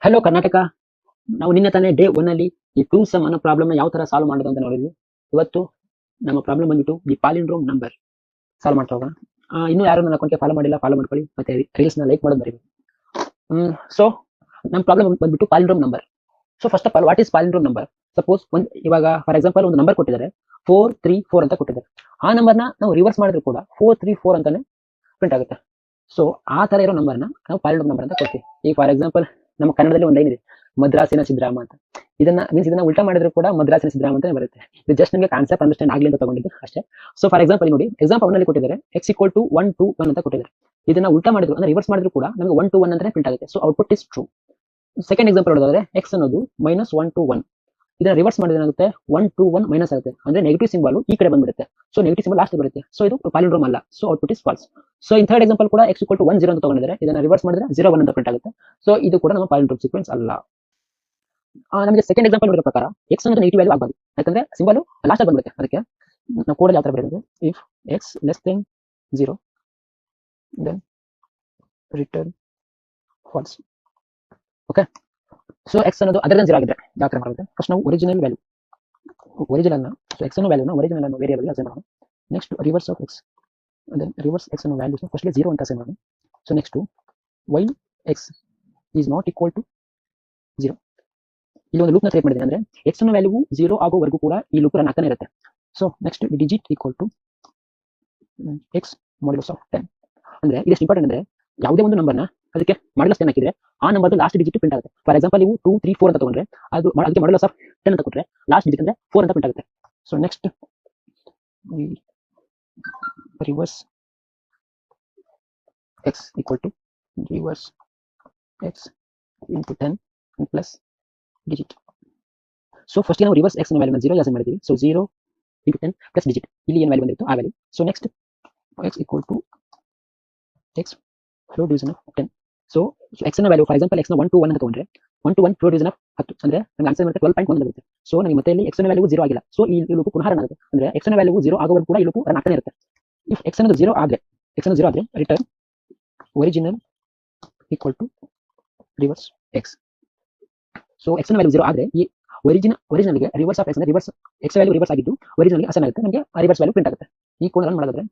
Hello Karnataka. ನಾವು ನಿನ್ನೆ ತಾನೇ ಡೇ ಒನ್ ಅಲ್ಲಿ ಈ ಟೂ ಸಮ್ ಅನ್ನೋ ಪ್ರಾಬ್ಲಮ್ ಯಾವ ತರ ಸಾಲ್ವ್ ಮಾಡೋದು ಅಂತ ನೋಡಿದ್ವಿ. ಇವತ್ತು ನಮ್ಮ ಪ್ರಾಬ್ಲಮ್ ಬಂದ್ಬಿಟ್ಟು ದಿ ಪಾಲಿಂಡ್ರೋಮ್ ನಂಬರ್ ಸಾಲ್ವ್ ಮಾಡ್ತಾ ಹೋಗೋಣ. ಇನ್ನೂ ಯಾರು ನನ್ನ ಅಕೌಂಟ್ಗೆ ಫಾಲೋ ಮಾಡಿಲ್ಲ, ಫಾಲೋ ಮಾಡ್ಕೊಳ್ಳಿ, ಮತ್ತೆ ರೀಲ್ಸ್ ನ ಲೈಕ್ ಮಾಡೋದು ಬರೀ. ಸೊ ನಮ್ಮ ಪ್ರಾಬ್ಲಮ್ ಬಂದ್ಬಿಟ್ಟು palindrome number. So first of all what is palindrome number? Suppose ಇವಾಗ ಫಾರ್ ಎಕ್ಸಾಂಪಲ್ ಒಂದು ನಂಬರ್ ಕೊಟ್ಟಿದ್ದಾರೆ, 434 ಅಂತ ಕೊಟ್ಟಿದ್ದಾರೆ. ಆ ನಂಬರ್ನ ನಾವು ರಿವರ್ಸ್ ಮಾಡಿದ್ರು ಕೂಡ 434 ಅಂತಾನೆ ಪ್ರಿಂಟ್ ಆಗುತ್ತೆ. ಸೊ ಆ ತರ ಇರೋ ನಂಬರ್ನ ನಾವು ಪಾಲಿಂಡ್ರೋಮ್ ನಂಬರ್ ಅಂತ ಕೊಡ್ತೀವಿ. ಈ ಫಾರ್ ಎಕ್ಸಾಂಪಲ್ ನಮ್ಮ ಕನ್ನಡದಲ್ಲಿ ಒಂದು ಲೈನ್ ಇದೆ, ಮದ್ರಾಸಿನ ಸಿದ್ದರಾಮ ಅಂತ. ಇದನ್ನ ಉಲ್ಟಾ ಮಾಡಿದ್ರು ಕೂಡ ಮದ್ರಾಸಿನ ಸಿದ್ದರಾಮ ಅಂತಾನೆ ಬರುತ್ತೆ. ಇದು ಜಸ್ಟ್ ನಿಮಗೆ ಕಾನ್ಸೆಪ್ಟ್ ಅಂಡರ್ಸ್ಟ್ಯಾಂಡ್ ಆಗಲಿ ಅಂತ ತಗೊಂಡಿದ್ದು ಅಷ್ಟೇ. ಸೊ ಫಾರ್ ಎಕ್ಸಾಂಪಲ್ ನೋಡಿ, ಎಕ್ಸಾಂಪಲ್ ಒನ್ ಅಲ್ಲಿ ಕೊಟ್ಟಿದ್ದಾರೆ x = 1 2 1 ಅಂತ ಕೊಟ್ಟಿದ್ದಾರೆ. ಇದನ್ನ ಉಲ್ಟಾ ಮಾಡಿದ್ರು ಅಂದ್ರೆ ರಿವರ್ಸ್ ಮಾಡಿದ್ರು ಕೂಡ ನಮಗೆ 1 2 1 ಅಂತಾನೆ ಪ್ರಿಂಟ್ ಆಗುತ್ತೆ. So output is true. Second example ನೋಡಿದ್ರೆ x ಅನ್ನೋದು -1 to 1, ಇದನ್ನ ರಿವರ್ಸ್ ಮಾಡಿದ್ರೆ ಏನಾಗುತ್ತೆ, 1 to 1 ಮೈನಸ್ ಆಗುತ್ತೆ, ಅಂದ್ರೆ ನೆಗೆಟಿವ್ ಸಿಂಬಲ್ ಈ ಕಡೆ ಬಂದ್ಬಿಡುತ್ತೆ. ಸೊ ನೆಗೆಟಿವ್ ಸಿಂಬಲ್ ಲಾಸ್ಟ್ ಬರುತ್ತೆ. ಸೊ ಇದು ಪಾಲಿಂಡ್ರೋಮ್ ಅಲ್ಲ. So output is false. So in third example ಕೂಡ x = 1 0 ಅಂತ ತಗೊಂಡಿದ್ದಾರೆ. ಇದನ್ನ ರಿವರ್ಸ್ ಮಾಡಿದ್ರೆ 0 1 ಅಂತ ಪ್ರಿಂಟ್ ಆಗುತ್ತೆ. ಸೊ ಇದು ಕೂಡ ನಮ್ಮ ಪಾಲಿಂಡ್ರೋಮ್ ಸೀಕ್ವೆನ್ಸ್ ಅಲ್ಲ. ನಮಗೆ ಸೆಕೆಂಡ್ ಎಕ್ಸಾಂಪಲ್ ನೋಡಿರೋ ಪ್ರಕಾರ x ಅನ್ನೋದು ನೆಗೆಟಿವ್ ವ್ಯಾಲ್ಯೂ ಆಗಬಾರ್ದು, ಯಾಕಂದ್ರೆ ಸಿಂಬಲ್ ಲಾಸ್ಟ್ ಆಗಿ ಬಂದ್ಬಿಡುತ್ತೆ. ಅದಕ್ಕೆ ನಾವು ಕೋಡ್ ಯಾವ ತರ ಬರೆಯೋದು, if x less than 0 then return false. Okay. So x ಅನ್ನೋದು ಅದರ್ ದನ್ 0 ಆಗಿದ್ರೆ ಯಾವ ತರ ಮಾಡೋದು? ಫಸ್ಟ್ ನಾವು ಒರಿಜಿನಲ್ ವ್ಯಾಲ್ಯೂ ಸೊ x ಅನ್ನೋ ವ್ಯಾಲ್ಯೂನ ಒರಿಜಿನಲ್ ಅನ್ನೋ ವೇರಿಯಬಲ್ ಅಸೈನ್ ಮಾಡೋಣ. Next reverse of x, then reverse x ಅನ್ನೋ ವ್ಯಾಲ್ಯೂಸ್ ಫಸ್ಟ್ 0 ಅಂತ ಅಸೈನ್ ಮಾಡೋಣ. So next y x is not equal to 0. ಇಲ್ಲಿ ಒಂದು ಲೂಪ್ ನ ಕ್ರಿಯೇಟ್ ಮಾಡಿದ್ದೀನಿ, ಅಂದ್ರೆ x ಅನ್ನೋ ವ್ಯಾಲ್ಯೂ 0 ಆಗೋವರೆಗೂ ಕೂಡ ಈ ಲೂಪ್ ರನ್ ಆಗ್ತಾನೆ ಇರುತ್ತೆ. So next digit equal to x modulus of 10. ಅಂದ್ರೆ ಇದು ಎಷ್ಟು ಇಂಪಾರ್ಟೆಂಟ್ ಅಂದ್ರೆ ಯಾವುದೇ ಒಂದು ನಂಬರ್ನ ಅದಕ್ಕೆ ಮಾಡ್ಯುಲಸ್ 10 ಹಾಕಿದ್ರೆ ಆ ನಂಬರ್ದು ಲಾಸ್ಟ್ ಡಿಜಿಟ್ ಪ್ರಿಂಟ್ ಆಗುತ್ತೆ. ಫಾರ್ ಎಕ್ಸಾಂಪಲ್ ನೀವು 2 3 4 ಅಂತ ತಗೊಂಡ್ರೆ ಅದಕ್ಕೆ ಮಾಡ್ಯುಲಸ್ ಆಫ್ 10 ಅಂತ ಕೊಟ್ರೆ ಲಾಸ್ಟ್ ಡಿಜಿಟ್ ಅಂದ್ರೆ 4 ಅಂತ ಪ್ರಿಂಟ್ ಆಗುತ್ತೆ. So next reverse x equal to reverse x into 10 plus digit. So first ನಾವು ರಿವರ್ಸ್ x ನ ವ್ಯಾಲ್ಯೂನ 0 ಅಸೈನ್ ಮಾಡಿದ್ದೀವಿ. ಸೊ 0 into 10 plus digit, ಇಲ್ಲಿ ಏನು ವ್ಯಾಲ್ಯೂ ಬಂದಿತ್ತು ಆ value. So next x equal to x floor division of 10. So x ನ value for example x ನ 1 to 1 ಅಂತ ತಗೊಂಡ್ರೆ 1 to 1 floor division of 10 ಅಂದ್ರೆ ನಮಗೆ ಆನ್ಸರ್ ಬರುತ್ತೆ 12.1 ಬರುತ್ತೆ. ಸೊ ನಮಗೆ ಮತ್ತೆ ಇಲ್ಲಿ x ನ ವ್ಯಾಲ್ಯೂ 0 ಆಗಿಲ್ಲ. ಸೊ ಈ ಲೂಪ್ ಪುನಃ ರನ್ ಆಗುತ್ತೆ, ಅಂದ್ರೆ x ನ ವ್ಯಾಲ್ಯೂ 0 ಆಗೋವರೆಗೂ ಕೂಡ ಈ ಲೂಪ್ ರನ್ ಆಗ್ತಾನೆ ಇರುತ್ತೆ. ಇಫ್ x ಅನ್ನೋದು 0 ಆದ್ರೆ return original equal to reverse x. So x ನ ವ್ಯಾಲ್ಯೂ 0 ಆದ್ರೆ ಈ ಒರಿಜಿನಲ್ಗೆ ರಿವರ್ಸ್ ಆಫ್ x ನ ರಿವರ್ಸ್ x ವ್ಯಾಲ್ಯೂ ರಿವರ್ಸ್ ಆಗಿದ್ದು ಒರಿಜಿನಲ್ಗೆ ಅಸೈನ್ ಆಗುತ್ತೆ, ನಮಗೆ ಆ ರಿವರ್ಸ್ ವ್ಯಾಲ್ಯೂ ಪ್ರಿಂಟ್ ಆಗುತ್ತೆ. ಈ ಕೋಡ್ ರನ್ ಮಾಡೋದಾದ್ರೆ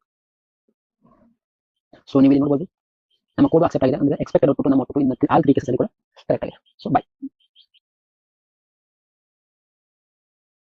ಸೊ ನೀವು ಇಲ್ಲಿ ನೋಡಬಹುದು ನಮ್ಮ ಕೋಡ್ ಅಕ್ಸೆಪ್ಟ್ ಆಗಿದೆ, ಅಂದ್ರೆ ಎಕ್ಸ್ಪೆಕ್ಟೆಡ್ ಔಟ್ಪುಟ್ ನಮ್ಮ ಔಟ್ಪುಟ್ ಆಲ್ 3 ಕೇಸಸ್ ಅಲ್ಲಿ ಕೂಡ ಕರೆಕ್ಟ್ ಆಗಿದೆ. So by.